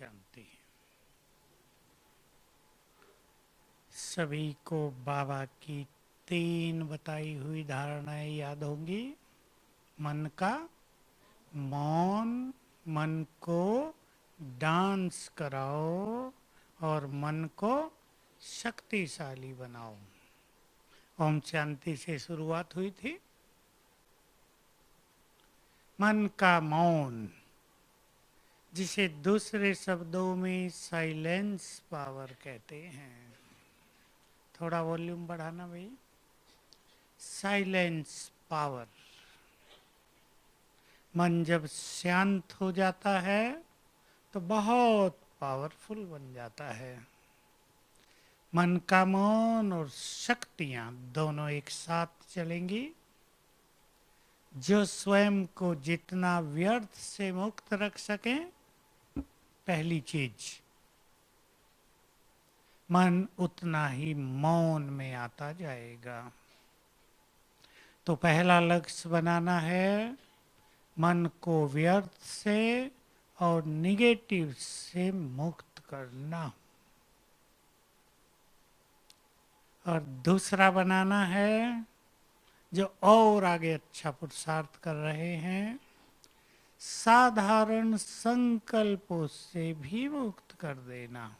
शांति। सभी को बाबा की 3 बताई हुई धारणाएं याद होंगी। मन का मौन, मन को डांस कराओ और मन को शक्तिशाली बनाओ। ओम शांति से शुरुआत हुई थी। मन का मौन, जिसे दूसरे शब्दों में साइलेंस पावर कहते हैं। थोड़ा वॉल्यूम बढ़ाना भाई। Silence power. मन जब शांत हो जाता है तो बहुत पावरफुल बन जाता है। मन का मौन और शक्तियां दोनों एक साथ चलेंगी। जो स्वयं को जितना व्यर्थ से मुक्त रख सके, पहली चीज, मन उतना ही मौन में आता जाएगा। तो पहला लक्ष्य बनाना है मन को व्यर्थ से और निगेटिव से मुक्त करना। और दूसरा बनाना है, जो और आगे अच्छा पुरुषार्थ कर रहे हैं, साधारण संकल्पों से भी मुक्त कर देना।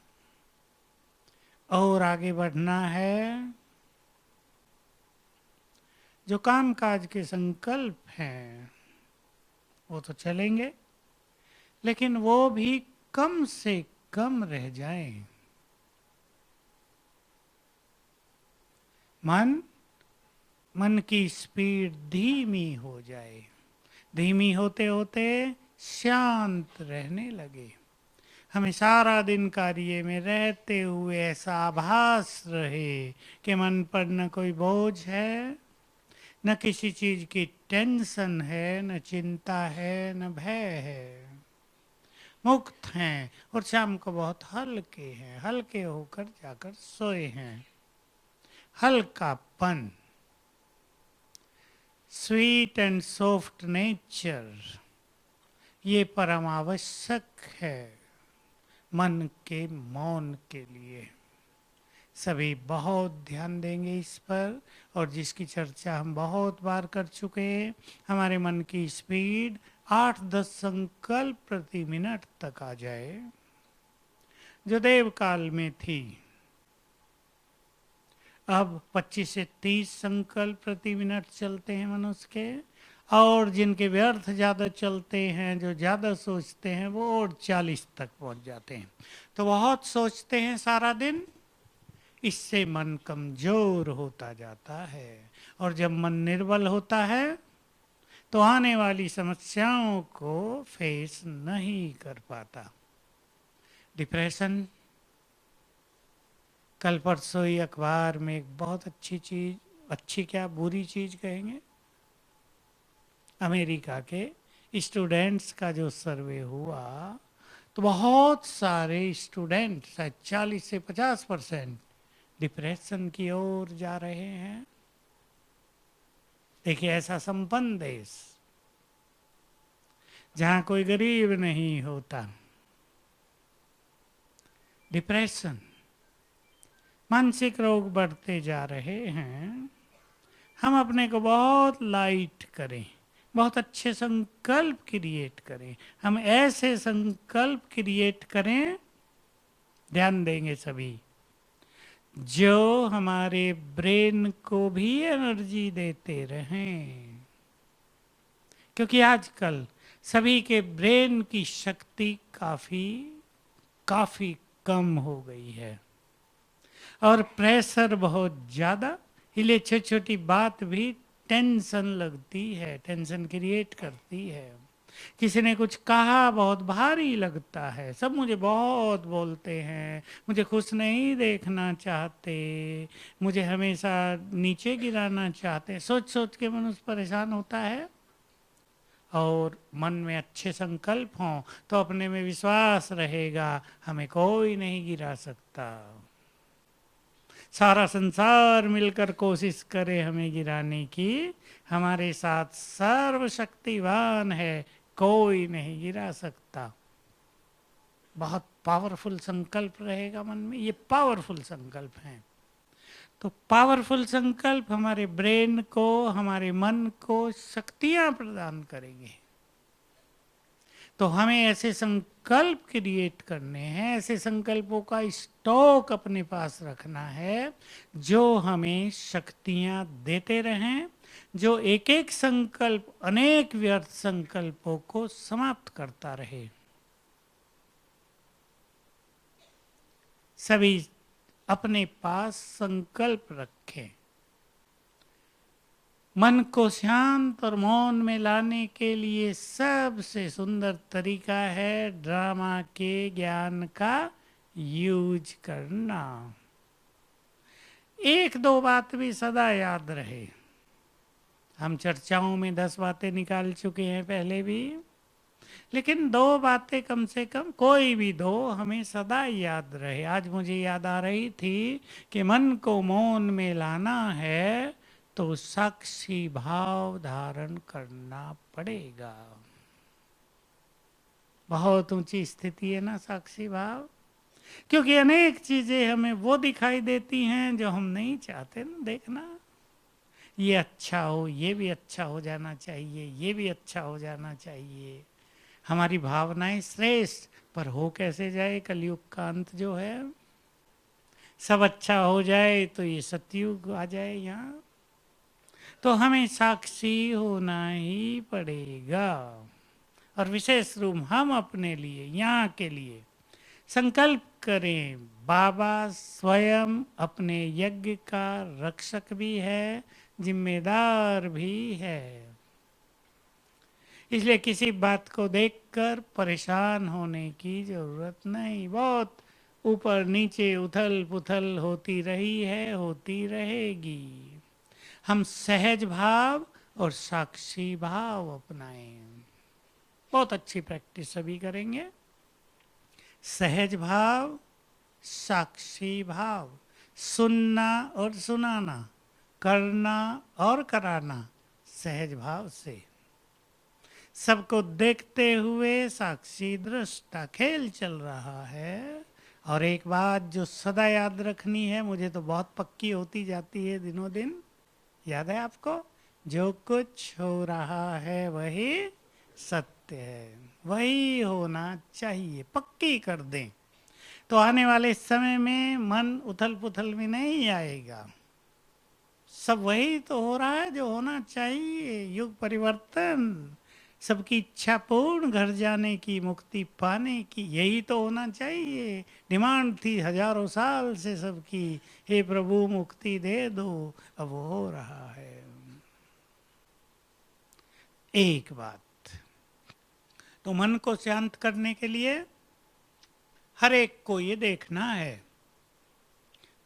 और आगे बढ़ना है, जो काम काज के संकल्प हैं वो तो चलेंगे, लेकिन वो भी कम से कम रह जाएं। मन की स्पीड धीमी हो जाए। धीमी होते होते शांत रहने लगे। हमें सारा दिन कार्य में रहते हुए ऐसा आभास रहे कि मन पर न कोई बोझ है, न किसी चीज की टेंशन है, न चिंता है, न भय है। मुक्त हैं और शाम को बहुत हल्के हैं। हल्के होकर जाकर सोए हैं। हल्कापन, स्वीट एंड सॉफ्ट नेचर, ये परम आवश्यक है मन के मौन के लिए। सभी बहुत ध्यान देंगे इस पर, और जिसकी चर्चा हम बहुत बार कर चुके हैं। हमारे मन की स्पीड 8-10 संकल्प प्रति मिनट तक आ जाए, जो देव काल में थी। अब 25 से 30 संकल्प प्रति मिनट चलते हैं मनुष्य के, और जिनके व्यर्थ ज़्यादा चलते हैं, जो ज़्यादा सोचते हैं, वो और 40 तक पहुंच जाते हैं। तो बहुत सोचते हैं सारा दिन, इससे मन कमजोर होता जाता है। और जब मन निर्बल होता है तो आने वाली समस्याओं को फेस नहीं कर पाता। डिप्रेशन, कल परसों ही अखबार में एक बहुत अच्छी चीज, अच्छी क्या बुरी चीज कहेंगे, अमेरिका के स्टूडेंट्स का जो सर्वे हुआ, तो बहुत सारे स्टूडेंट, शायद 40 से 50% डिप्रेशन की ओर जा रहे हैं। देखिए, ऐसा संपन्न देश जहां कोई गरीब नहीं होता। डिप्रेशन, मानसिक रोग बढ़ते जा रहे हैं। हम अपने को बहुत लाइट करें, बहुत अच्छे संकल्प क्रिएट करें। हम ऐसे संकल्प क्रिएट करें, ध्यान देंगे सभी, जो हमारे ब्रेन को भी एनर्जी देते रहें। क्योंकि आजकल सभी के ब्रेन की शक्ति काफी काफी कम हो गई है, और प्रेशर बहुत ज्यादा। इसलिए छोटी छोटी बात भी टेंशन लगती है, टेंशन क्रिएट करती है। किसी ने कुछ कहा, बहुत भारी लगता है। सब मुझे बहुत बोलते हैं, मुझे खुश नहीं देखना चाहते, मुझे हमेशा नीचे गिराना चाहते हैं। सोच सोच के मनुष्य परेशान होता है। और मन में अच्छे संकल्प हों तो अपने में विश्वास रहेगा, हमें कोई नहीं गिरा सकता। सारा संसार मिलकर कोशिश करे हमें गिराने की, हमारे साथ सर्वशक्तिवान है, कोई नहीं गिरा सकता। बहुत पावरफुल संकल्प रहेगा मन में, ये पावरफुल संकल्प हैं। तो पावरफुल संकल्प हमारे ब्रेन को, हमारे मन को शक्तियां प्रदान करेंगे। तो हमें ऐसे संकल्प क्रिएट करने हैं, ऐसे संकल्पों का स्टॉक अपने पास रखना है जो हमें शक्तियां देते रहें, जो एक एक संकल्प अनेक व्यर्थ संकल्पों को समाप्त करता रहे। सभी अपने पास संकल्प रखें। मन को शांत और मौन में लाने के लिए सबसे सुंदर तरीका है ड्रामा के ज्ञान का यूज करना। एक दो बात भी सदा याद रहे। हम चर्चाओं में 10 बातें निकाल चुके हैं पहले भी, लेकिन 2 बातें कम से कम, कोई भी 2 हमें सदा याद रहे। आज मुझे याद आ रही थी कि मन को मौन में लाना है तो साक्षी भाव धारण करना पड़ेगा। बहुत ऊंची स्थिति है ना साक्षी भाव, क्योंकि अनेक चीजें हमें वो दिखाई देती हैं जो हम नहीं चाहते ना देखना। ये अच्छा हो, ये भी अच्छा हो जाना चाहिए, ये भी अच्छा हो जाना चाहिए। हमारी भावनाएं श्रेष्ठ, पर हो कैसे जाए, कलयुग का अंत जो है। सब अच्छा हो जाए तो ये सतयुग आ जाए यहाँ, तो हमें साक्षी होना ही पड़ेगा। और विशेष रूप हम अपने लिए, यहाँ के लिए संकल्प करें। बाबा स्वयं अपने यज्ञ का रक्षक भी है, जिम्मेदार भी है। इसलिए किसी बात को देखकर परेशान होने की जरूरत नहीं। बहुत ऊपर नीचे उथल पुथल होती रही है, होती रहेगी। हम सहज भाव और साक्षी भाव अपनाएं। बहुत अच्छी प्रैक्टिस सभी करेंगे। सहज भाव, साक्षी भाव, सुनना और सुनाना, करना और कराना सहज भाव से। सबको देखते हुए साक्षी दृष्टा खेल चल रहा है। और एक बात जो सदा याद रखनी है, मुझे तो बहुत पक्की होती जाती है दिनों दिन, याद है आपको? जो कुछ हो रहा है वही सत्य है, वही होना चाहिए। पक्की कर दें तो आने वाले समय में मन उथल पुथल में नहीं आएगा। सब वही तो हो रहा है जो होना चाहिए। युग परिवर्तन, सबकी इच्छा पूर्ण, घर जाने की, मुक्ति पाने की, यही तो होना चाहिए। डिमांड थी हजारों साल से सबकी, हे प्रभु मुक्ति दे दो, अब वो हो रहा है। एक बात तो मन को शांत करने के लिए हर एक को ये देखना है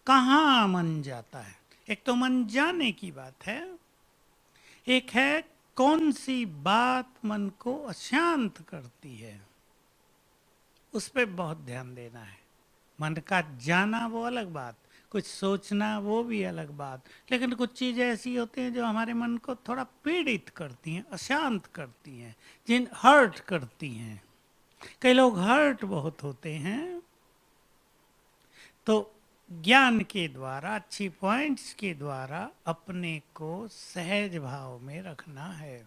कहाँ मन जाता है। एक तो मन जाने की बात है, एक है कौन सी बात मन को अशांत करती है, उस पर बहुत ध्यान देना है। मन का जाना वो अलग बात, कुछ सोचना वो भी अलग बात, लेकिन कुछ चीज़ें ऐसी होती हैं जो हमारे मन को थोड़ा पीड़ित करती हैं, अशांत करती हैं, जिन हर्ट करती हैं। कई लोग हर्ट बहुत होते हैं। तो ज्ञान के द्वारा, अच्छी पॉइंट्स के द्वारा अपने को सहज भाव में रखना है।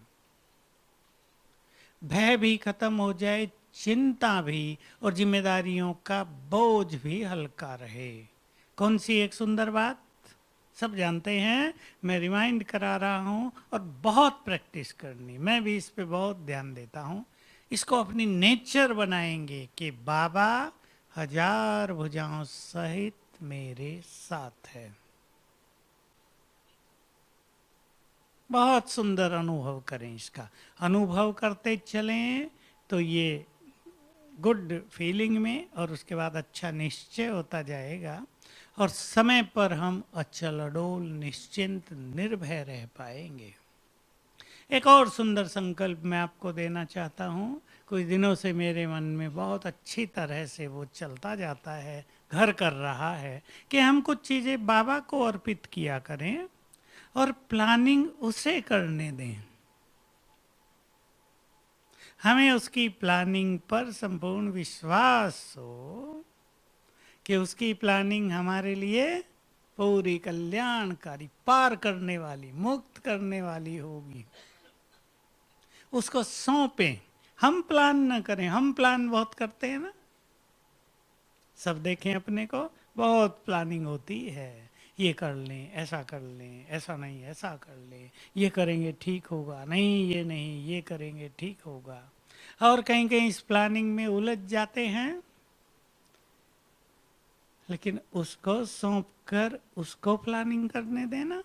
भय भी खत्म हो जाए, चिंता भी, और जिम्मेदारियों का बोझ भी हल्का रहे। कौन सी एक सुंदर बात, सब जानते हैं, मैं रिमाइंड करा रहा हूँ, और बहुत प्रैक्टिस करनी। मैं भी इस पे बहुत ध्यान देता हूँ। इसको अपनी नेचर बनाएंगे कि बाबा हजार भुजाओं सहित मेरे साथ है। बहुत सुंदर अनुभव करें इसका। अनुभव करते चलें तो ये गुड फीलिंग में, और उसके बाद अच्छा निश्चय होता जाएगा, और समय पर हम अचल अडोल, निश्चिंत, निर्भय रह पाएंगे। एक और सुंदर संकल्प मैं आपको देना चाहता हूँ। कुछ दिनों से मेरे मन में बहुत अच्छी तरह से वो चलता जाता है, घर कर रहा है, कि हम कुछ चीज़ें बाबा को अर्पित किया करें और प्लानिंग उसे करने दें। हमें उसकी प्लानिंग पर संपूर्ण विश्वास हो कि उसकी प्लानिंग हमारे लिए पूरी कल्याणकारी, पार करने वाली, मुक्त करने वाली होगी। उसको सौंपें, हम प्लान न करें। हम प्लान बहुत करते हैं ना, सब देखें अपने को, बहुत प्लानिंग होती है। ये कर लें, ऐसा कर लें, ऐसा नहीं ऐसा कर लें, ये करेंगे ठीक होगा, नहीं ये नहीं, ये करेंगे ठीक होगा। और कहीं कहीं इस प्लानिंग में उलझ जाते हैं। लेकिन उसको सौंप कर उसको प्लानिंग करने देना,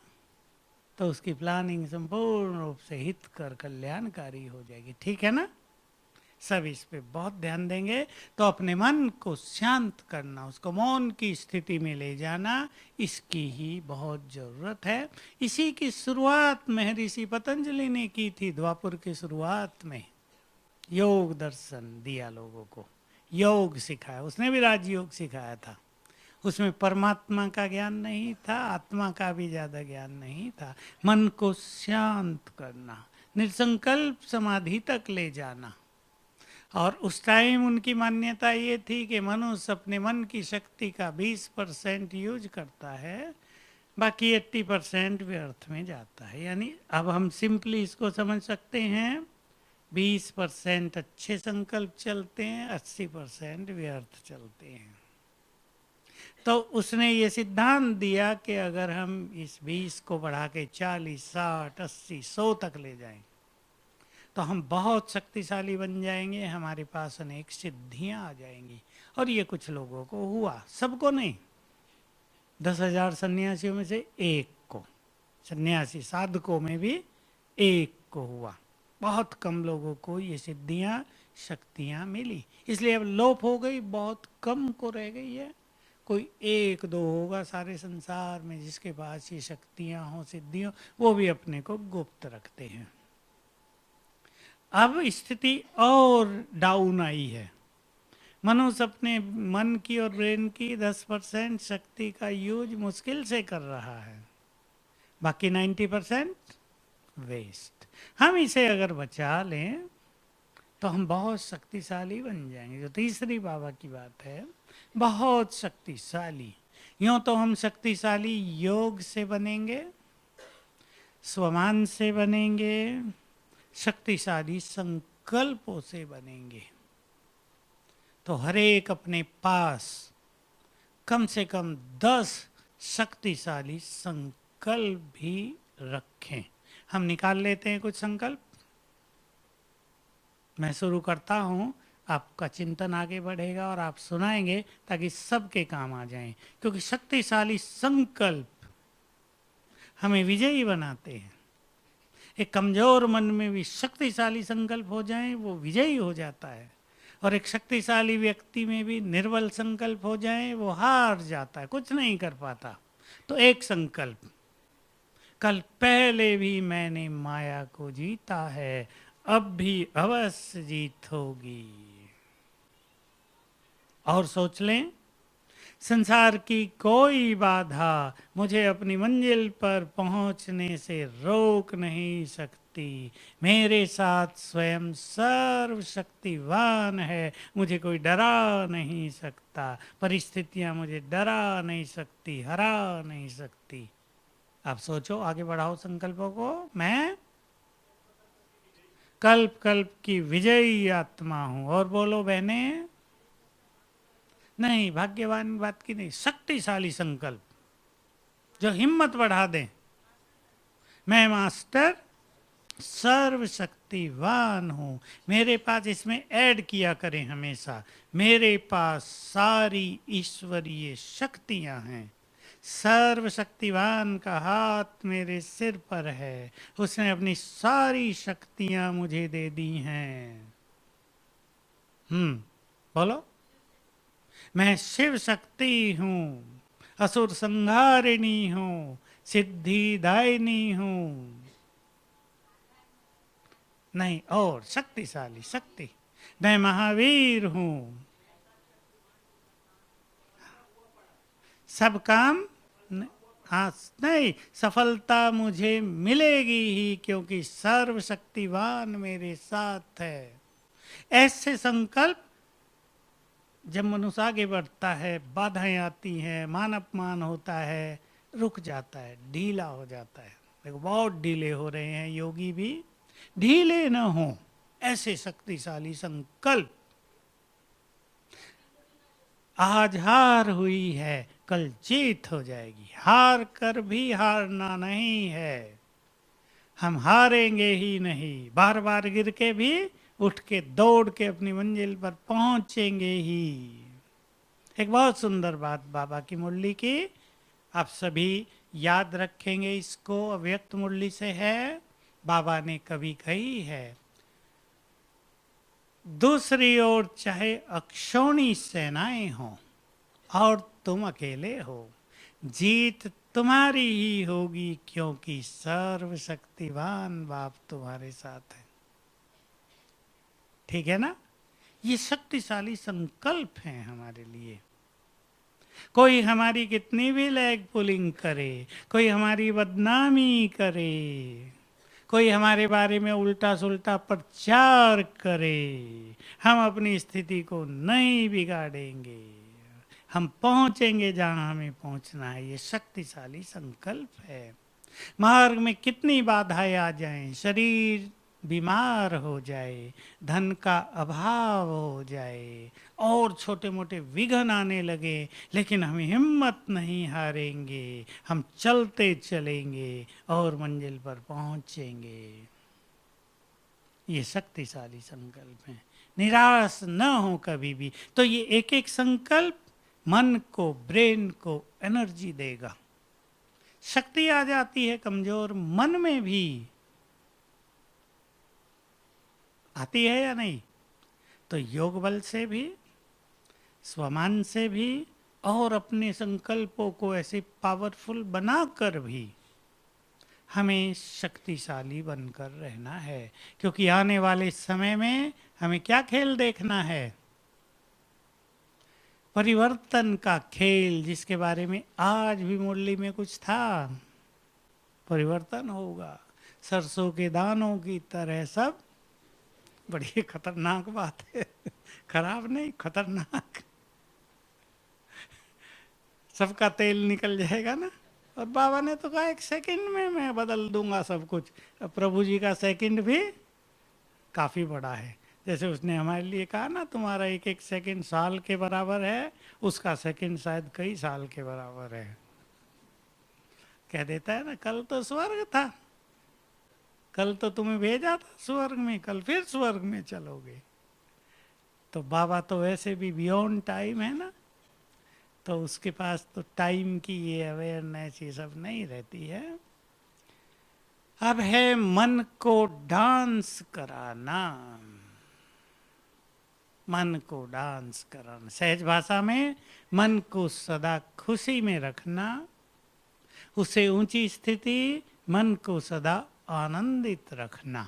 तो उसकी प्लानिंग संपूर्ण रूप से हितकर कल्याणकारी हो जाएगी। ठीक है ना? सब इस पे बहुत ध्यान देंगे। तो अपने मन को शांत करना, उसको मौन की स्थिति में ले जाना, इसकी ही बहुत जरूरत है। इसी की शुरुआत महर्षि पतंजलि ने की थी। द्वापर की शुरुआत में योग दर्शन दिया लोगों को, योग सिखाया। उसने भी राजयोग सिखाया था। उसमें परमात्मा का ज्ञान नहीं था, आत्मा का भी ज़्यादा ज्ञान नहीं था। मन को शांत करना, निसंकल्प समाधि तक ले जाना। और उस टाइम उनकी मान्यता ये थी कि मनुष्य अपने मन की शक्ति का 20% यूज करता है, बाकी 80% व्यर्थ में जाता है। यानी अब हम सिंपली इसको समझ सकते हैं, 20% अच्छे संकल्प चलते हैं, 80% व्यर्थ चलते हैं। तो उसने ये सिद्धांत दिया कि अगर हम इस 20 को बढ़ा के 40, 60, 80, 100 तक ले जाएं, तो हम बहुत शक्तिशाली बन जाएंगे, हमारे पास अनेक सिद्धियां आ जाएंगी। और ये कुछ लोगों को हुआ, सबको नहीं। 10,000 सन्यासियों में से एक को, सन्यासी साधकों में भी एक को हुआ। बहुत कम लोगों को ये सिद्धियां, शक्तियां मिली। इसलिए अब लोप हो गई, बहुत कम को रह गई है। कोई एक दो होगा सारे संसार में जिसके पास ये शक्तियां हों, सिद्धियां, वो भी अपने को गुप्त रखते हैं। अब स्थिति और डाउन आई है। मनुष्य अपने मन की और ब्रेन की 10% शक्ति का यूज मुश्किल से कर रहा है, बाकी 90% वेस्ट। हम इसे अगर बचा लें तो हम बहुत शक्तिशाली बन जाएंगे। जो तीसरी बाबा की बात है, बहुत शक्तिशाली। यूं तो हम शक्तिशाली योग से बनेंगे, स्वमान से बनेंगे, शक्तिशाली संकल्पों से बनेंगे। तो हर एक अपने पास कम से कम 10 शक्तिशाली संकल्प भी रखें। हम निकाल लेते हैं कुछ संकल्प। मैं शुरू करता हूं, आपका चिंतन आगे बढ़ेगा और आप सुनाएंगे ताकि सबके काम आ जाएं। क्योंकि शक्तिशाली संकल्प हमें विजयी बनाते हैं। एक कमजोर मन में भी शक्तिशाली संकल्प हो जाए, वो विजयी हो जाता है। और एक शक्तिशाली व्यक्ति में भी निर्बल संकल्प हो जाए, वो हार जाता है, कुछ नहीं कर पाता। तो एक संकल्प, कल पहले भी मैंने माया को जीता है, अब भी अवश्य जीत होगी। और सोच लें, संसार की कोई बाधा मुझे अपनी मंजिल पर पहुंचने से रोक नहीं सकती। मेरे साथ स्वयं सर्वशक्तिवान है, मुझे कोई डरा नहीं सकता। परिस्थितियां मुझे डरा नहीं सकती, हरा नहीं सकती। आप सोचो, आगे बढ़ाओ संकल्पों को। मैं कल्प कल्प की विजयी आत्मा हूं। और बोलो बहने, नहीं भाग्यवान बात की नहीं, शक्तिशाली संकल्प जो हिम्मत बढ़ा दे। मैं मास्टर सर्वशक्तिवान हूं। मेरे पास, इसमें ऐड किया करें हमेशा, मेरे पास सारी ईश्वरीय शक्तियां हैं। सर्वशक्तिवान का हाथ मेरे सिर पर है, उसने अपनी सारी शक्तियां मुझे दे दी हैं। बोलो, मैं शिव शक्ति हूं, असुर संहारिणी हूं, सिद्धिदायिनी हूं। नहीं, और शक्तिशाली शक्ति, मैं महावीर हूं। सब काम हाँ, नहीं, सफलता मुझे मिलेगी ही, क्योंकि सर्वशक्तिवान मेरे साथ है। ऐसे संकल्प जब मनुष्य आगे बढ़ता है, बाधाएं आती हैं, मान अपमान होता है, रुक जाता है, ढीला हो जाता है। देखो बहुत ढीले हो रहे हैं योगी भी, ढीले न हो ऐसे शक्तिशाली संकल्प। आज हार हुई है, कल जीत हो जाएगी, हार कर भी हारना नहीं है, हम हारेंगे ही नहीं, बार बार गिर के भी उठ के दौड़ के अपनी मंजिल पर पहुंचेंगे ही। एक बहुत सुंदर बात बाबा की मुरली की, आप सभी याद रखेंगे, इसको अव्यक्त मुरली से है। बाबा ने कभी कही है, दूसरी ओर चाहे अक्षौणी सेनाएं हों और तुम अकेले हो, जीत तुम्हारी ही होगी, क्योंकि सर्वशक्तिवान बाप तुम्हारे साथ है। ठीक है ना? ये शक्तिशाली संकल्प हैं हमारे लिए। कोई हमारी कितनी भी लेग पुलिंग करे, कोई हमारी बदनामी करे, कोई हमारे बारे में उल्टा सुल्टा प्रचार करे, हम अपनी स्थिति को नहीं बिगाड़ेंगे, हम पहुंचेंगे जहां हमें पहुंचना है। ये शक्तिशाली संकल्प है। मार्ग में कितनी बाधाएं आ जाएं, शरीर बीमार हो जाए, धन का अभाव हो जाए और छोटे मोटे विघ्न आने लगे, लेकिन हम हिम्मत नहीं हारेंगे, हम चलते चलेंगे और मंजिल पर पहुंचेंगे। ये शक्तिशाली संकल्प है। निराश न हो कभी भी। तो ये एक एक संकल्प मन को, ब्रेन को एनर्जी देगा। शक्ति आ जाती है कमजोर मन में भी, आती है या नहीं? तो योग बल से भी, स्वमान से भी और अपने संकल्पों को ऐसे पावरफुल बनाकर भी हमें शक्तिशाली बनकर रहना है। क्योंकि आने वाले समय में हमें क्या खेल देखना है? परिवर्तन का खेल, जिसके बारे में आज भी मुरली में कुछ था। परिवर्तन होगा, सरसों के दानों की तरह सब। बड़ी खतरनाक बात है, खराब नहीं, खतरनाक। सबका तेल निकल जाएगा ना। और बाबा ने तो कहा 1 सेकंड में मैं बदल दूंगा सब कुछ। अब प्रभु जी का सेकंड भी काफी बड़ा है। जैसे उसने हमारे लिए कहा ना, तुम्हारा 1-1 सेकंड साल के बराबर है, उसका सेकंड शायद कई साल के बराबर है। कह देता है ना, कल तो स्वर्ग था, कल तो तुम्हें भेजा था स्वर्ग में, कल फिर स्वर्ग में चलोगे। तो बाबा तो वैसे भी बियॉन्ड टाइम है ना, तो उसके पास तो टाइम की ये अवेयरनेस ये सब नहीं रहती है। अब है मन को डांस कराना, मन को डांस कराना। सहज भाषा में मन को सदा खुशी में रखना, उसे ऊंची स्थिति, मन को सदा आनंदित रखना।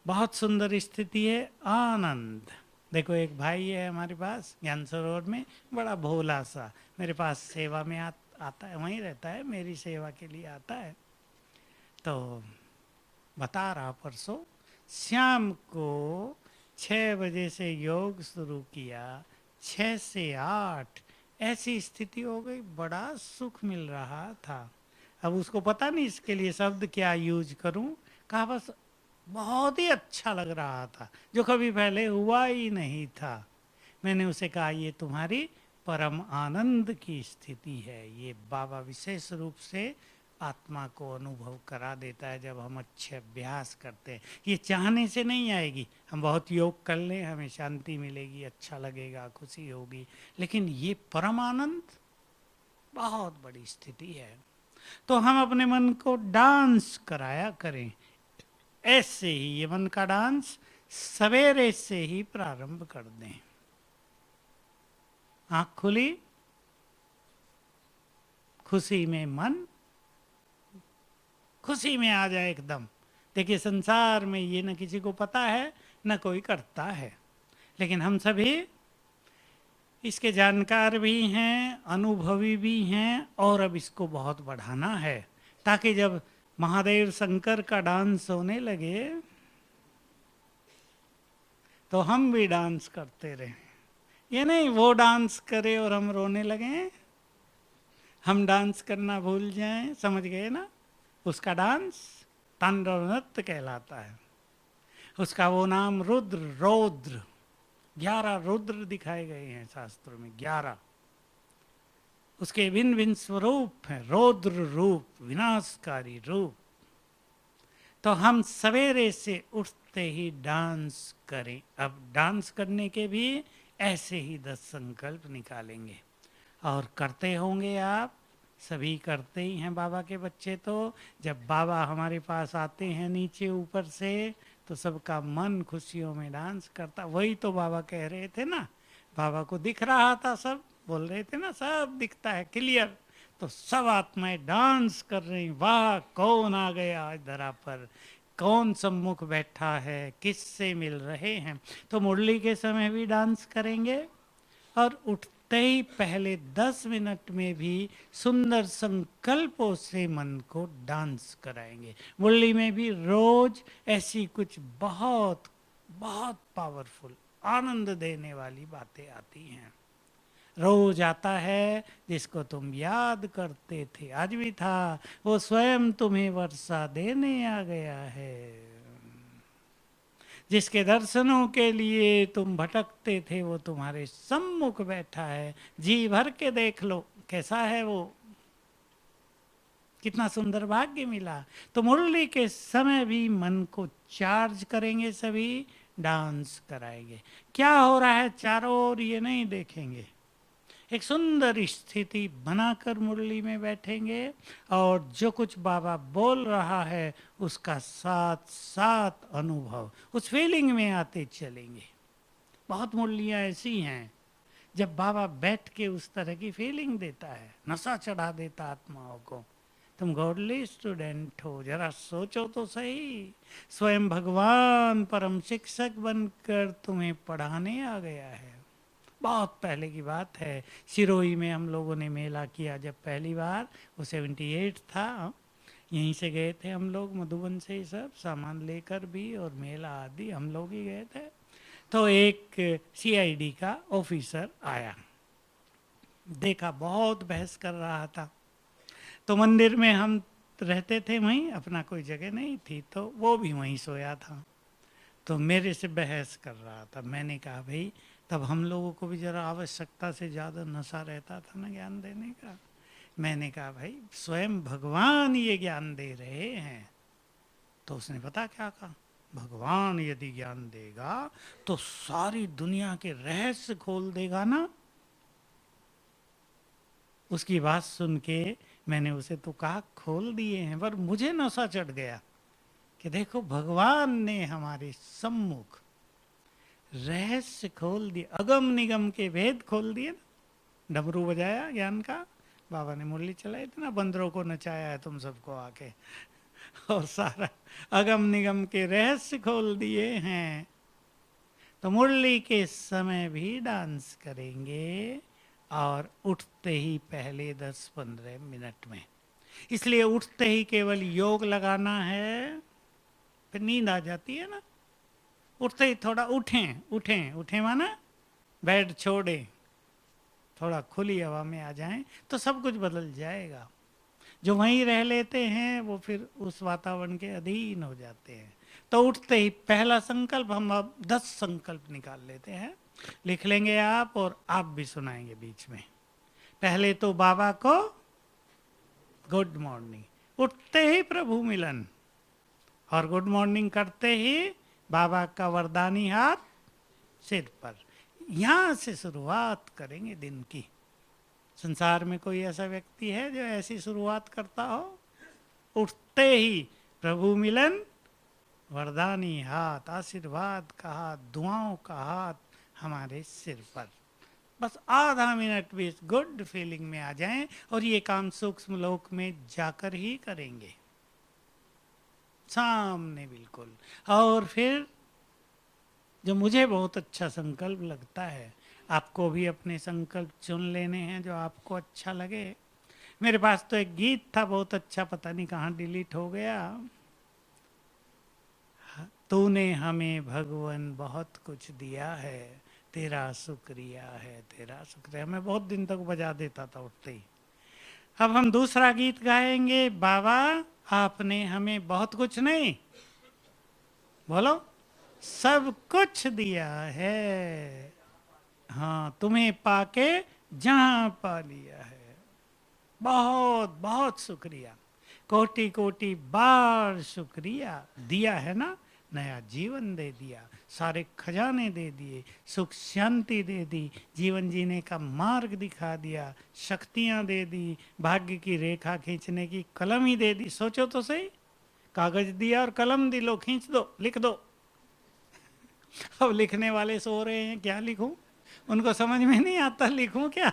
बहुत सुंदर स्थिति है आनंद। देखो एक भाई है हमारे पास ज्ञान सरोवर में, बड़ा भोला सा, मेरे पास सेवा में आता है, वहीं रहता है, मेरी सेवा के लिए आता है। तो बता रहा परसों, शाम को 6 बजे से योग शुरू किया, 6 से 8 ऐसी स्थिति हो गई, बड़ा सुख मिल रहा था। अब उसको पता नहीं इसके लिए शब्द क्या यूज करूं, कहा बस बहुत ही अच्छा लग रहा था, जो कभी पहले हुआ ही नहीं था। मैंने उसे कहा ये तुम्हारी परम आनंद की स्थिति है। ये बाबा विशेष रूप से आत्मा को अनुभव करा देता है जब हम अच्छे अभ्यास करते हैं। ये चाहने से नहीं आएगी, हम बहुत योग कर लें हमें शांति मिलेगी, अच्छा लगेगा, खुशी होगी, लेकिन ये परम आनंद बहुत बड़ी स्थिति है। तो हम अपने मन को डांस कराया करें। ऐसे ही ये मन का डांस सवेरे से ही प्रारंभ कर दें। आंख खुली, खुशी में मन खुशी में आ जाए एकदम। देखिए संसार में ये न किसी को पता है न कोई करता है, लेकिन हम सभी इसके जानकार भी हैं, अनुभवी भी हैं, और अब इसको बहुत बढ़ाना है, ताकि जब महादेव शंकर का डांस होने लगे तो हम भी डांस करते रहे। ये नहीं वो डांस करे और हम रोने लगे, हम डांस करना भूल जाएं, समझ गए ना? उसका डांस तांडव नृत्य कहलाता है। उसका वो नाम रुद्र, रौद्र, 11 रुद्र दिखाए गए हैं शास्त्रों में, 11। उसके भिन्न भिन्न स्वरूप हैं, रौद्र रूप, विनाशकारी रूप। तो हम सवेरे से उठते ही डांस करें। अब डांस करने के भी ऐसे ही 10 संकल्प निकालेंगे और करते होंगे आप, सभी करते ही हैं बाबा के बच्चे। तो जब बाबा हमारे पास आते हैं नीचे ऊपर से, तो सबका मन खुशियों में डांस करता। वही तो बाबा कह रहे थे ना, बाबा को दिख रहा था, सब बोल रहे थे ना, सब दिखता है क्लियर। तो सब आत्माएं डांस कर रही, वाह कौन आ गया आज धरा पर, कौन सम्मुख बैठा है, किससे मिल रहे हैं। तो मुरली के समय भी डांस करेंगे और उठते ही पहले 10 मिनट में भी सुंदर संकल्पों से मन को डांस कराएंगे। मुरली में भी रोज ऐसी कुछ बहुत बहुत पावरफुल, आनंद देने वाली बातें आती हैं। रोज आता है जिसको तुम याद करते थे, आज भी था, वो स्वयं तुम्हें वर्षा देने आ गया है। जिसके दर्शनों के लिए तुम भटकते थे, वो तुम्हारे सम्मुख बैठा है, जी भर के देख लो कैसा है वो, कितना सुंदर भाग्य मिला। तो मुरली के समय भी मन को चार्ज करेंगे, सभी डांस कराएंगे। क्या हो रहा है चारों ओर ये नहीं देखेंगे, एक सुंदर स्थिति बनाकर मुरली में बैठेंगे और जो कुछ बाबा बोल रहा है उसका साथ साथ अनुभव, उस फीलिंग में आते चलेंगे। बहुत मुरलियाँ ऐसी हैं जब बाबा बैठ के उस तरह की फीलिंग देता है, नशा चढ़ा देता आत्माओं को। तुम गॉडली स्टूडेंट हो, जरा सोचो तो सही, स्वयं भगवान परम शिक्षक बनकर तुम्हें पढ़ाने आ गया है। बहुत पहले की बात है, सिरोही में हम लोगों ने मेला किया जब पहली बार, वो 78 था। यहीं से गए थे हम लोग, मधुबन से ही सब सामान लेकर भी, और मेला आदि हम लोग ही गए थे। तो एक सीआईडी का ऑफिसर आया, देखा बहुत बहस कर रहा था। तो मंदिर में हम रहते थे वहीं, अपना कोई जगह नहीं थी, तो वो भी वहीं सोया था। तो मेरे से बहस कर रहा था। मैंने कहा भाई, तब हम लोगों को भी जरा आवश्यकता से ज़्यादा नशा रहता था ना ज्ञान देने का। मैंने कहा भाई स्वयं भगवान ये ज्ञान दे रहे हैं। तो उसने पता क्या कहा, भगवान यदि ज्ञान देगा तो सारी दुनिया के रहस्य खोल देगा ना। उसकी बात सुन के मैंने उसे तो कहा खोल दिए हैं, पर मुझे नशा चढ़ गया कि देखो भगवान ने हमारे सम्मुख रहस्य खोल दिए, अगम निगम के भेद खोल दिए ना। डमरू बजाया ज्ञान का, बाबा ने मुरली चलाई थी ना, बंदरों को नचाया है तुम सबको आके, और सारा अगम निगम के रहस्य खोल दिए हैं। तो मुरली के समय भी डांस करेंगे और उठते ही पहले 10-15 मिनट में। इसलिए उठते ही केवल योग लगाना है, फिर नींद आ जाती है ना। उठते ही थोड़ा उठें उठें उठें, माना बेड छोड़ें, थोड़ा खुली हवा में आ जाएं तो सब कुछ बदल जाएगा। जो वहीं रह लेते हैं वो फिर उस वातावरण के अधीन हो जाते हैं। तो उठते ही पहला संकल्प, हम अब 10 संकल्प निकाल लेते हैं, लिख लेंगे आप और आप भी सुनाएंगे बीच में। पहले तो बाबा को गुड मॉर्निंग, उठते ही प्रभु मिलन, और गुड मॉर्निंग करते ही बाबा का वरदानी हाथ सिर पर। यहां से शुरुआत करेंगे दिन की। संसार में कोई ऐसा व्यक्ति है जो ऐसी शुरुआत करता हो, उठते ही प्रभु मिलन, वरदानी हाथ, आशीर्वाद का हाथ, दुआओं का हाथ हमारे सिर पर। बस आधा मिनट भी इस गुड फीलिंग में आ जाएं, और ये काम सूक्ष्म लोक में जाकर ही करेंगे, सामने बिल्कुल। और फिर जो मुझे बहुत अच्छा संकल्प लगता है, आपको भी अपने संकल्प चुन लेने हैं जो आपको अच्छा लगे। मेरे पास तो एक गीत था बहुत अच्छा, पता नहीं कहाँ डिलीट हो गया। तूने हमें भगवान बहुत कुछ दिया है, तेरा शुक्रिया है, तेरा शुक्रिया। मैं बहुत दिन तक बजा देता था उठते ही। अब हम दूसरा गीत गाएंगे। बाबा आपने हमें बहुत कुछ नहीं, बोलो, सब कुछ दिया है। हाँ, तुम्हें पाके जहां पा लिया है। बहुत बहुत शुक्रिया, कोटि कोटि बार शुक्रिया। दिया है ना, नया जीवन दे दिया, सारे खजाने दे दिए, सुख शांति दे दी, जीवन जीने का मार्ग दिखा दिया, शक्तियां दे दी, भाग्य की रेखा खींचने की कलम ही दे दी। सोचो तो सही, कागज दिया और कलम दी, लो खींच दो, लिख दो। अब लिखने वाले सो रहे हैं, क्या लिखूं, उनको समझ में नहीं आता, लिखूं क्या।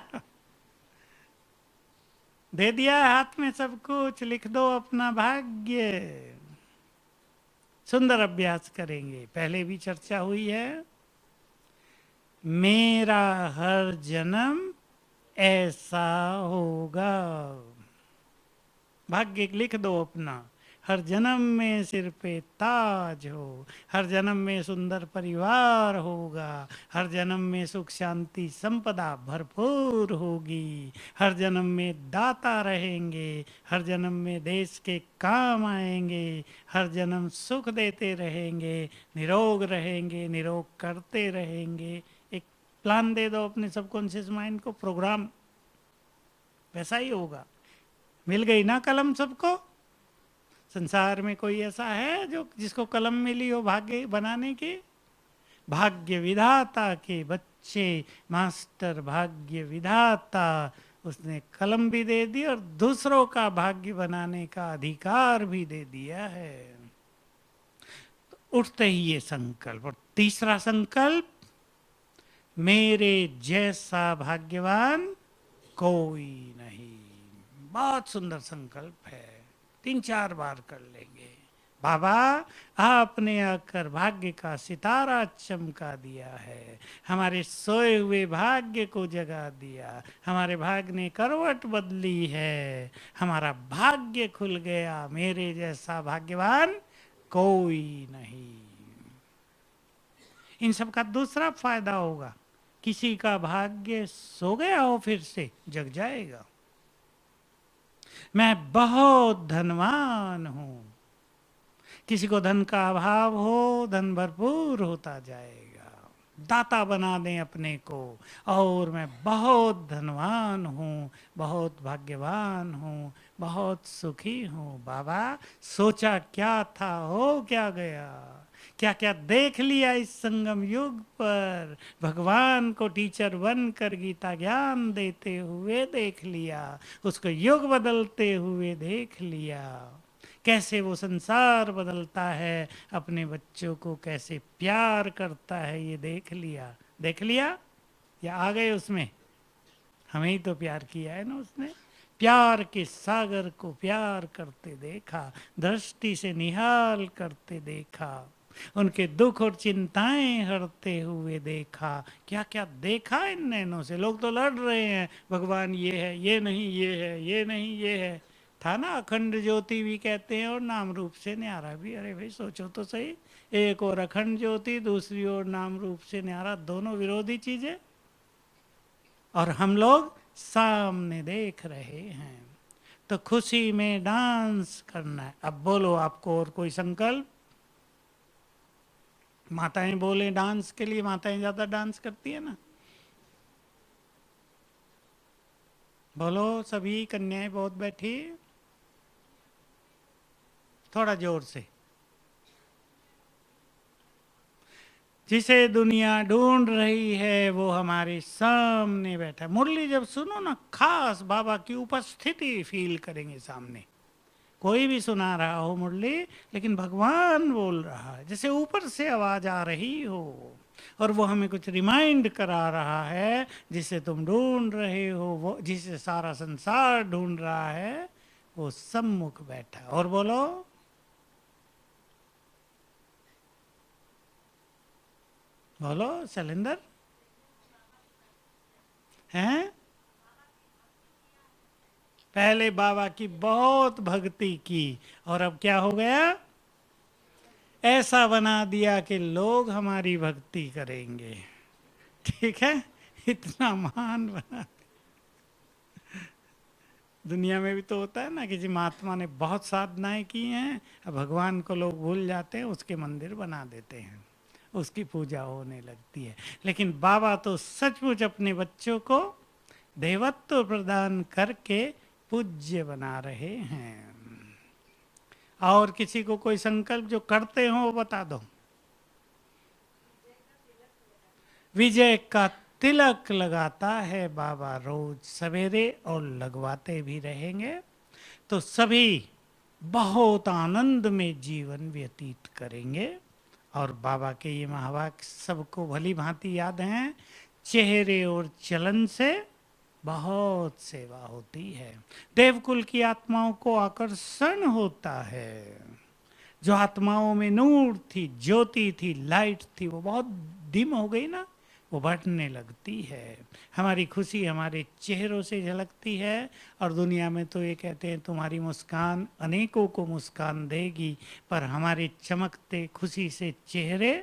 दे दिया है हाथ में सब कुछ, लिख दो अपना भाग्य। सुंदर अभ्यास करेंगे, पहले भी चर्चा हुई है। मेरा हर जन्म ऐसा होगा, भाग्य लिख दो अपना। हर जन्म में सिर पे ताज हो, हर जन्म में सुंदर परिवार होगा, हर जन्म में सुख शांति संपदा भरपूर होगी, हर जन्म में दाता रहेंगे, हर जन्म में देश के काम आएंगे, हर जन्म सुख देते रहेंगे, निरोग रहेंगे, निरोग करते रहेंगे। एक प्लान दे दो अपने सबकॉन्शियस माइंड को, प्रोग्राम वैसा ही होगा। मिल गई ना कलम सबको। संसार में कोई ऐसा है जो जिसको कलम मिली हो भाग्य बनाने की? भाग्य विधाता के बच्चे, मास्टर भाग्य विधाता, उसने कलम भी दे दी और दूसरों का भाग्य बनाने का अधिकार भी दे दिया है। तो उठते ही ये संकल्प। और तीसरा संकल्प, मेरे जैसा भाग्यवान कोई नहीं। बहुत सुंदर संकल्प है, 3-4 बार कर लेंगे। बाबा आपने आकर भाग्य का सितारा चमका दिया है, हमारे सोए हुए भाग्य को जगा दिया, हमारे भाग्य ने करवट बदली है, हमारा भाग्य खुल गया, मेरे जैसा भाग्यवान कोई नहीं। इन सब का दूसरा फायदा होगा, किसी का भाग्य सो गया हो फिर से जग जाएगा। मैं बहुत धनवान हूं, किसी को धन का अभाव हो, धन भरपूर होता जाएगा। दाता बना दें अपने को, और मैं बहुत धनवान हूँ, बहुत भाग्यवान हूँ, बहुत सुखी हूँ। बाबा सोचा क्या था, हो क्या गया, क्या क्या देख लिया इस संगम युग पर। भगवान को टीचर बनकर गीता ज्ञान देते हुए देख लिया, उसको युग बदलते हुए देख लिया, कैसे वो संसार बदलता है, अपने बच्चों को कैसे प्यार करता है, ये देख लिया। देख लिया या आ गए उसमें? हमें ही तो प्यार किया है ना उसने। प्यार के सागर को प्यार करते देखा, दृष्टि से निहाल करते देखा, उनके दुख और चिंताएं हरते हुए देखा। क्या क्या देखा इन नैनों से। लोग तो लड़ रहे हैं, भगवान ये है, ये नहीं, ये है, ये नहीं, ये है। था ना, अखंड ज्योति भी कहते हैं और नाम रूप से न्यारा भी। अरे भाई सोचो तो सही, एक और अखंड ज्योति, दूसरी ओर नाम रूप से न्यारा, दोनों विरोधी चीजें, और हम लोग सामने देख रहे हैं। तो खुशी में डांस करना है। अब बोलो आपको और कोई संकल्प? माताएं बोले डांस के लिए, माताएं ज्यादा डांस करती है ना। बोलो सभी कन्याएं बहुत बैठी, थोड़ा जोर से। जिसे दुनिया ढूंढ रही है वो हमारे सामने बैठा है। मुरली जब सुनो ना, खास बाबा की उपस्थिति फील करेंगे सामने। कोई भी सुना रहा हो मुरली, लेकिन भगवान बोल रहा है, जैसे ऊपर से आवाज आ रही हो, और वो हमें कुछ रिमाइंड करा रहा है, जिसे तुम ढूंढ रहे हो, वो जिसे सारा संसार ढूंढ रहा है, वो सम्मुख बैठा है। और बोलो, बोलो शैलेंद्र, हैं? पहले बाबा की बहुत भक्ति की, और अब क्या हो गया? ऐसा बना दिया कि लोग हमारी भक्ति करेंगे। ठीक है, इतना महान बना। दुनिया में भी तो होता है ना, किसी महात्मा ने बहुत साधनाएं की हैं, अब भगवान को लोग भूल जाते हैं, उसके मंदिर बना देते हैं, उसकी पूजा होने लगती है। लेकिन बाबा तो सचमुच अपने बच्चों को देवत्व प्रदान करके पूज्य बना रहे हैं। और किसी को कोई संकल्प जो करते हो वो बता दो। विजय का तिलक लगाता है बाबा रोज सवेरे, और लगवाते भी रहेंगे, तो सभी बहुत आनंद में जीवन व्यतीत करेंगे। और बाबा के ये महावाक्य सबको भली भांति याद हैं, चेहरे और चलन से बहुत सेवा होती है, देवकुल की आत्माओं को आकर्षण होता है। जो आत्माओं में नूर थी, ज्योति थी, लाइट थी, वो बहुत डिम हो गई ना, वो बढ़ने लगती है। हमारी खुशी हमारे चेहरों से झलकती है, और दुनिया में तो ये कहते हैं तुम्हारी मुस्कान अनेकों को मुस्कान देगी, पर हमारे चमकते खुशी से चेहरे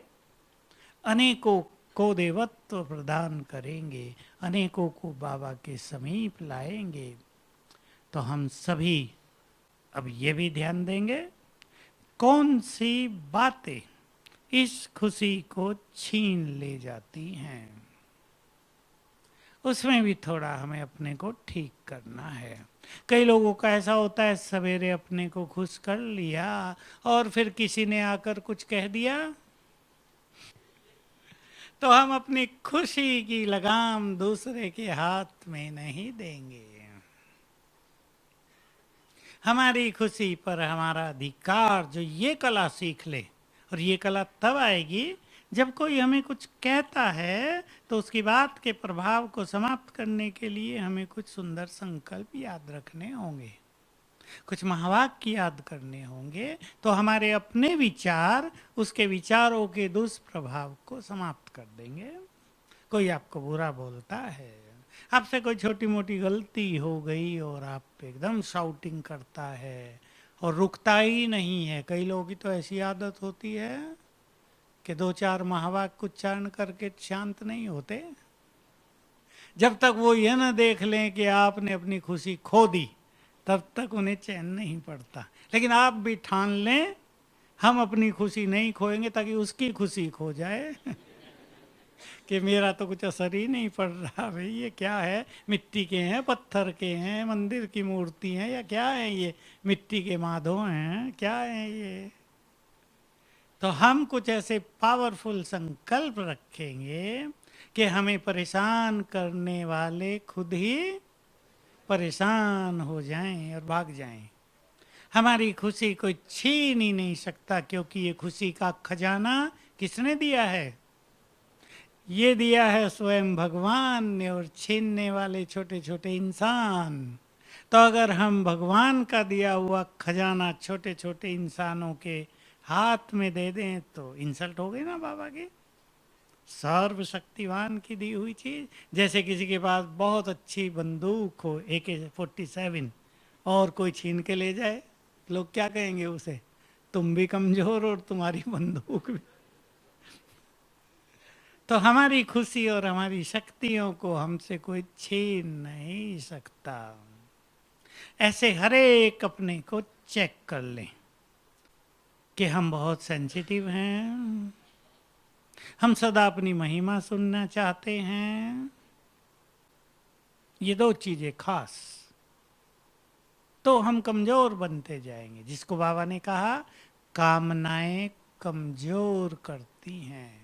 अनेकों को देवत्व प्रदान करेंगे, अनेकों को बाबा के समीप लाएंगे। तो हम सभी अब ये भी ध्यान देंगे, कौन सी बातें इस खुशी को छीन ले जाती हैं, उसमें भी थोड़ा हमें अपने को ठीक करना है। कई लोगों का ऐसा होता है, सवेरे अपने को खुश कर लिया और फिर किसी ने आकर कुछ कह दिया, तो हम अपनी खुशी की लगाम दूसरे के हाथ में नहीं देंगे। हमारी खुशी पर हमारा अधिकार, जो ये कला सीख ले, और ये कला तब आएगी जब कोई हमें कुछ कहता है, तो उसकी बात के प्रभाव को समाप्त करने के लिए हमें कुछ सुंदर संकल्प याद रखने होंगे, कुछ महावाक्य याद करने होंगे, तो हमारे अपने विचार उसके विचारों के दुष्प्रभाव को समाप्त कर देंगे। कोई आपको बुरा बोलता है, आपसे कोई छोटी मोटी गलती हो गई और आप पे एकदम शाउटिंग करता है और रुकता ही नहीं है। कई लोगों की तो ऐसी आदत होती है कि 2-4 महावाक्य उच्चारण करके शांत नहीं होते, जब तक वो ये न देख लें कि आपने अपनी खुशी खो दी, तब तक उन्हें चैन नहीं पड़ता। लेकिन आप भी ठान लें हम अपनी खुशी नहीं खोएंगे, ताकि उसकी खुशी खो जाए कि मेरा तो कुछ असर ही नहीं पड़ रहा, भाई ये क्या है, मिट्टी के हैं, पत्थर के हैं, मंदिर की मूर्ति हैं, या क्या है ये, मिट्टी के माधव हैं, क्या है ये। तो हम कुछ ऐसे पावरफुल संकल्प रखेंगे कि हमें परेशान करने वाले खुद ही परेशान हो जाएं और भाग जाएं। हमारी खुशी कोई छीन ही नहीं सकता, क्योंकि ये खुशी का खजाना किसने दिया है? ये दिया है स्वयं भगवान ने, और छीनने वाले छोटे छोटे इंसान। तो अगर हम भगवान का दिया हुआ खजाना छोटे छोटे इंसानों के हाथ में दे दें, तो इंसल्ट हो गई ना बाबा की, सर्वशक्तिवान की दी हुई चीज। जैसे किसी के पास बहुत अच्छी बंदूक हो, AK-47, और कोई छीन के ले जाए, लोग क्या कहेंगे उसे, तुम भी कमजोर और तुम्हारी बंदूक भी। तो हमारी खुशी और हमारी शक्तियों को हमसे कोई छीन नहीं सकता। ऐसे हर एक अपने को चेक कर लें कि हम बहुत सेंसिटिव हैं, हम सदा अपनी महिमा सुनना चाहते हैं, ये 2 चीजें खास, तो हम कमजोर बनते जाएंगे। जिसको बाबा ने कहा कामनाएं कमजोर करती हैं।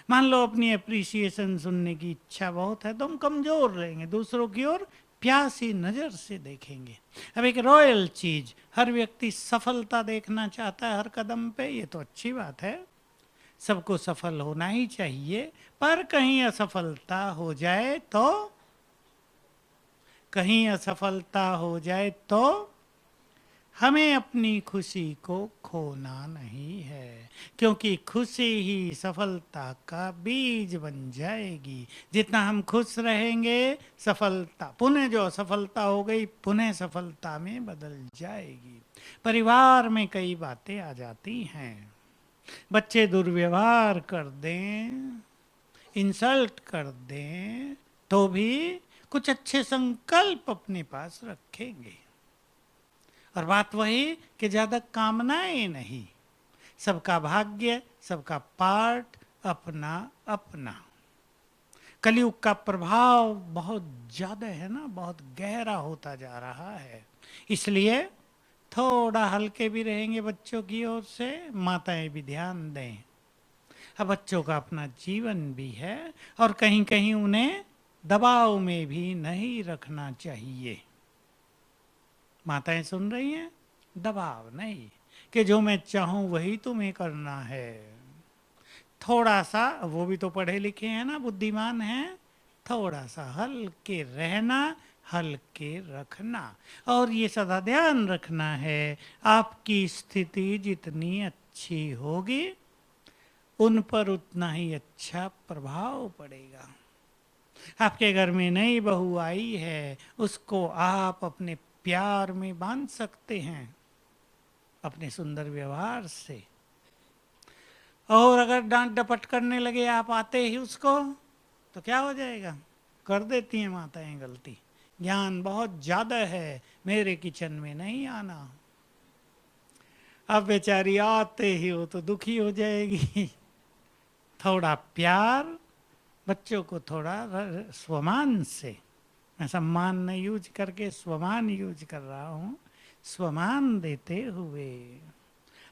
मान लो अपनी अप्रिसिएशन सुनने की इच्छा बहुत है, तो हम कमजोर रहेंगे, दूसरों की ओर प्यासी नजर से देखेंगे। अब एक रॉयल चीज, हर व्यक्ति सफलता देखना चाहता है हर कदम पे, ये तो अच्छी बात है, सबको सफल होना ही चाहिए, पर कहीं असफलता हो जाए तो, कहीं असफलता हो जाए तो हमें अपनी खुशी को खोना नहीं है, क्योंकि खुशी ही सफलता का बीज बन जाएगी। जितना हम खुश रहेंगे, सफलता पुनः, जो असफलता हो गई पुनः सफलता में बदल जाएगी। परिवार में कई बातें आ जाती हैं, बच्चे दुर्व्यवहार कर दें, इंसल्ट कर दें, तो भी कुछ अच्छे संकल्प अपने पास रखेंगे। और बात वही कि ज्यादा कामनाएं नहीं, सबका भाग्य, सबका पार्ट अपना अपना। कलयुग का प्रभाव बहुत ज्यादा है ना, बहुत गहरा होता जा रहा है। इसलिए थोड़ा हल्के भी रहेंगे बच्चों की ओर से, माताएं भी ध्यान दें। अब बच्चों का अपना जीवन भी है, और कहीं कहीं उन्हें दबाव में भी नहीं रखना चाहिए। माताएं सुन रही हैं? दबाव नहीं कि जो मैं चाहूं वही तुम्हें करना है। थोड़ा सा, वो भी तो पढ़े लिखे हैं ना, बुद्धिमान हैं, थोड़ा सा हल्के रहना, हल्के रखना। और ये सदा ध्यान रखना है, आपकी स्थिति जितनी अच्छी होगी उन पर उतना ही अच्छा प्रभाव पड़ेगा। आपके घर में नई बहू आई है, उसको आप अपने प्यार में बांध सकते हैं, अपने सुंदर व्यवहार से। और अगर डांट डपट करने लगे आप आते ही उसको, तो क्या हो जाएगा? कर देती हैं माताएं गलती, ज्ञान बहुत ज्यादा है, मेरे किचन में नहीं आना। अब बेचारी आते ही वो तो दुखी हो जाएगी। थोड़ा प्यार, बच्चों को थोड़ा स्वमान से, मैं सम्मान न यूज करके स्वमान यूज कर रहा हूं, स्वमान देते हुए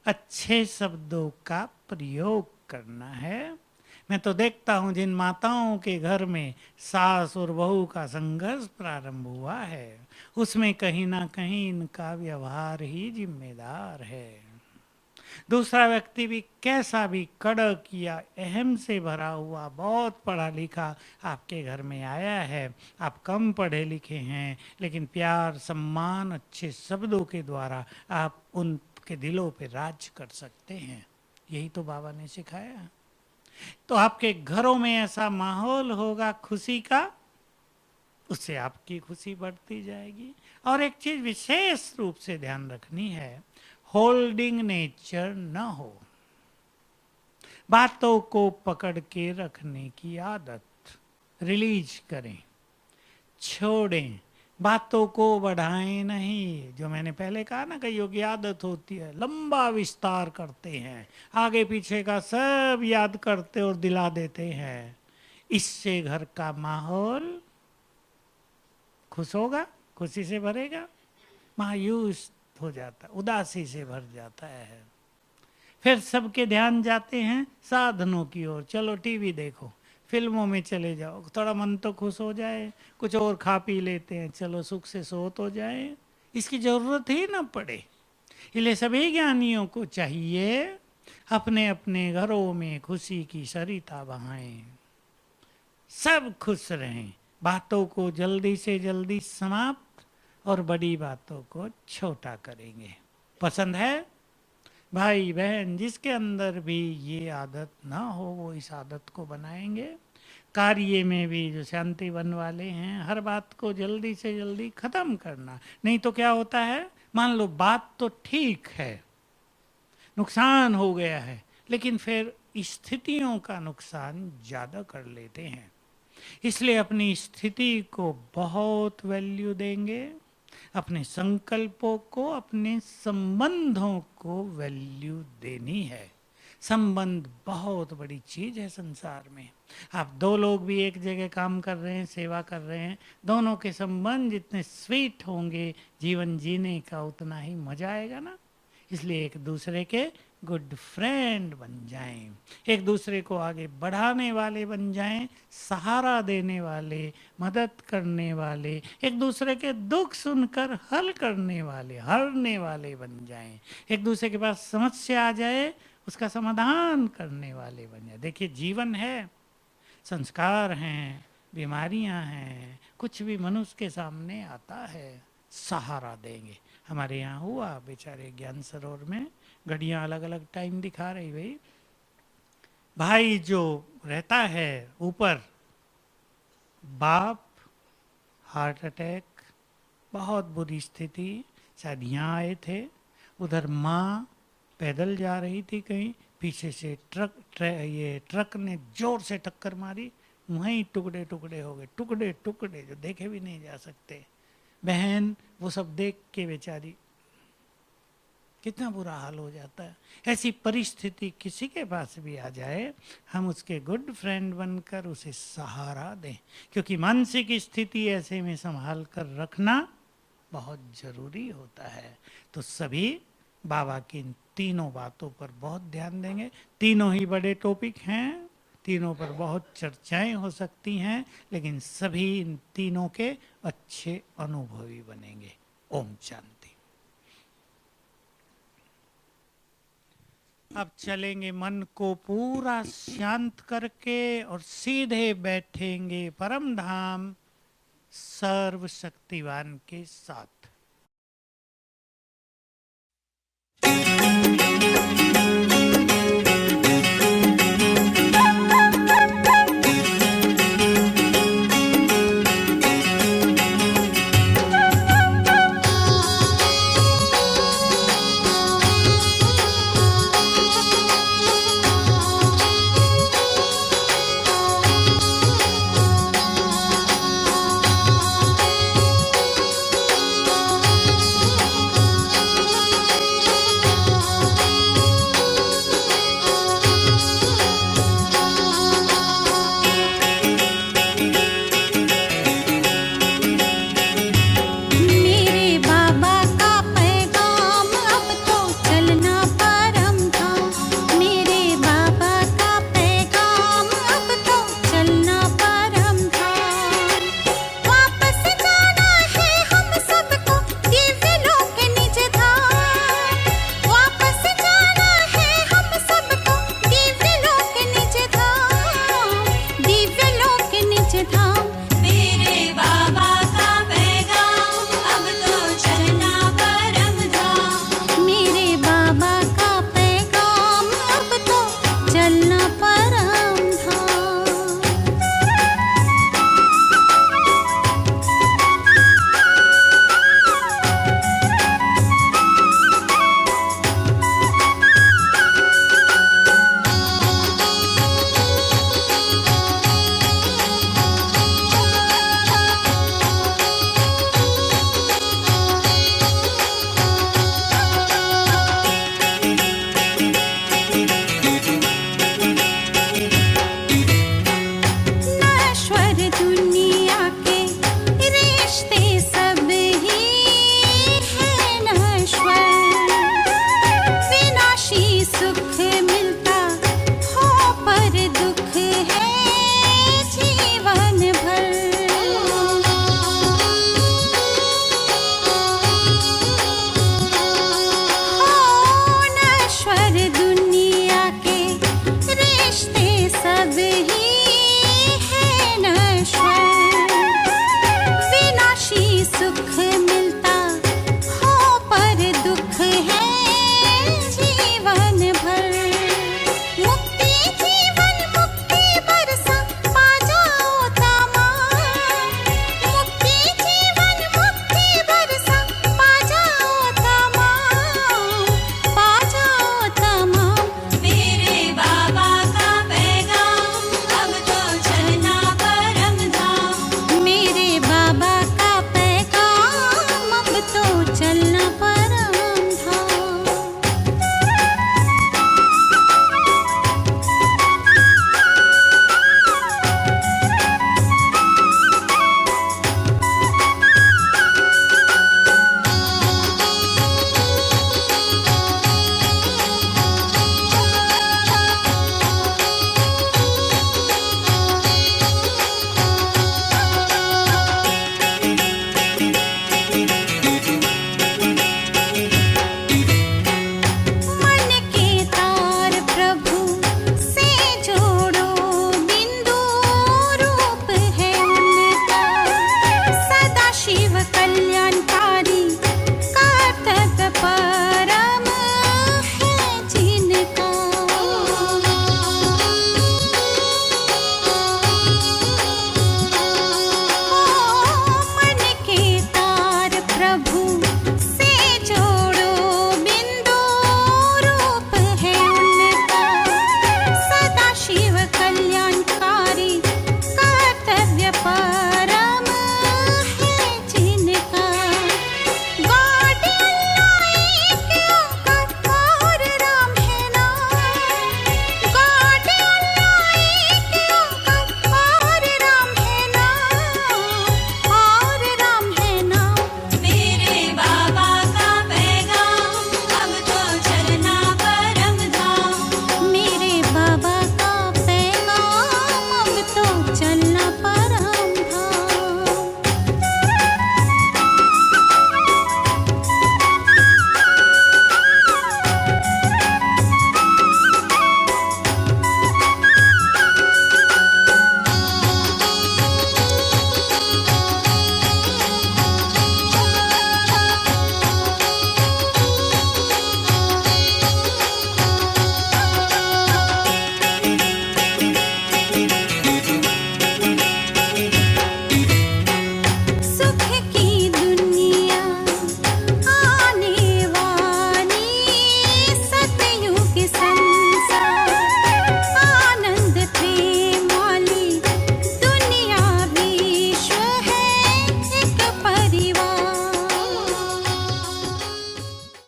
अच्छे शब्दों का प्रयोग करना है। मैं तो देखता हूं जिन माताओं के घर में सास और बहू का संघर्ष प्रारंभ हुआ है, उसमें कहीं ना कहीं इनका व्यवहार ही जिम्मेदार है। दूसरा व्यक्ति भी कैसा भी कड़क या अहम से भरा हुआ, बहुत पढ़ा लिखा आपके घर में आया है, आप कम पढ़े लिखे हैं, लेकिन प्यार, सम्मान, अच्छे शब्दों के द्वारा आप उनके दिलों पे राज कर सकते हैं। यही तो बाबा ने सिखाया। तो आपके घरों में ऐसा माहौल होगा खुशी का, उससे आपकी खुशी बढ़ती जाएगी। और एक चीज विशेष रूप से ध्यान रखनी है, होल्डिंग नेचर न हो। बातों को पकड़ के रखने की आदत, रिलीज करें, छोड़ें, बातों को बढ़ाएं नहीं। जो मैंने पहले कहा ना, कईयों की आदत होती है लंबा विस्तार करते हैं, आगे पीछे का सब याद करते और दिला देते हैं। इससे घर का माहौल खुश होगा, खुशी से भरेगा, मायूस हो जाता, उदासी से भर जाता है। फिर सबके ध्यान जाते हैं साधनों की ओर, चलो टीवी देखो, फिल्मों में चले जाओ, थोड़ा मन तो खुश हो जाए, कुछ और खा पी लेते हैं, चलो सुख से सोत हो जाए, इसकी जरूरत ही ना पड़े। इसलिए सभी ज्ञानियों को चाहिए अपने अपने घरों में खुशी की सरिता बहाएं, सब खुश रहें, बातों को जल्दी से जल्दी समाप्त और बड़ी बातों को छोटा करेंगे। पसंद है? भाई बहन जिसके अंदर भी ये आदत ना हो, वो इस आदत को बनाएंगे। कार्य में भी जो शांति वन वाले हैं, हर बात को जल्दी से जल्दी खत्म करना। नहीं तो क्या होता है, मान लो बात तो ठीक है, नुकसान हो गया है, लेकिन फिर स्थितियों का नुकसान ज्यादा कर लेते हैं। इसलिए अपनी स्थिति को बहुत वैल्यू देंगे, अपने संकल्पों को, अपने संबंधों को वैल्यू देनी है। संबंध बहुत बड़ी चीज है संसार में। आप दो लोग भी एक जगह काम कर रहे हैं, सेवा कर रहे हैं, दोनों के संबंध जितने स्वीट होंगे, जीवन जीने का उतना ही मजा आएगा ना। इसलिए एक दूसरे के गुड फ्रेंड बन जाएं, एक दूसरे को आगे बढ़ाने वाले बन जाएं, सहारा देने वाले, मदद करने वाले, एक दूसरे के दुख सुनकर हल करने वाले, हरने वाले बन जाएं। एक दूसरे के पास समस्या आ जाए, उसका समाधान करने वाले बन जाए। देखिए जीवन है, संस्कार हैं, बीमारियां हैं, कुछ भी मनुष्य के सामने आता है, सहारा देंगे। हमारे यहाँ हुआ बेचारे ज्ञान सरोवर में, घड़ियां अलग अलग टाइम दिखा रही, भाई भाई जो रहता है ऊपर, बाप हार्ट अटैक, बहुत बुरी स्थिति, शायद यहाँ आए थे, उधर माँ पैदल जा रही थी कहीं, पीछे से ये ट्रक ने जोर से टक्कर मारी, वहीं टुकड़े टुकड़े हो गए, टुकड़े टुकड़े जो देखे भी नहीं जा सकते। बहन वो सब देख के बेचारी, कितना बुरा हाल हो जाता है। ऐसी परिस्थिति किसी के पास भी आ जाए, हम उसके गुड फ्रेंड बनकर उसे सहारा दें, क्योंकि मानसिक स्थिति ऐसे में संभाल कर रखना बहुत जरूरी होता है। तो सभी बाबा की इन तीनों बातों पर बहुत ध्यान देंगे। तीनों ही बड़े टॉपिक हैं, तीनों पर बहुत चर्चाएं हो सकती हैं, लेकिन सभी इन तीनों के अच्छे अनुभवी बनेंगे। ओम शांति। अब चलेंगे मन को पूरा शांत करके और सीधे बैठेंगे परम धाम सर्वशक्तिवान के साथ।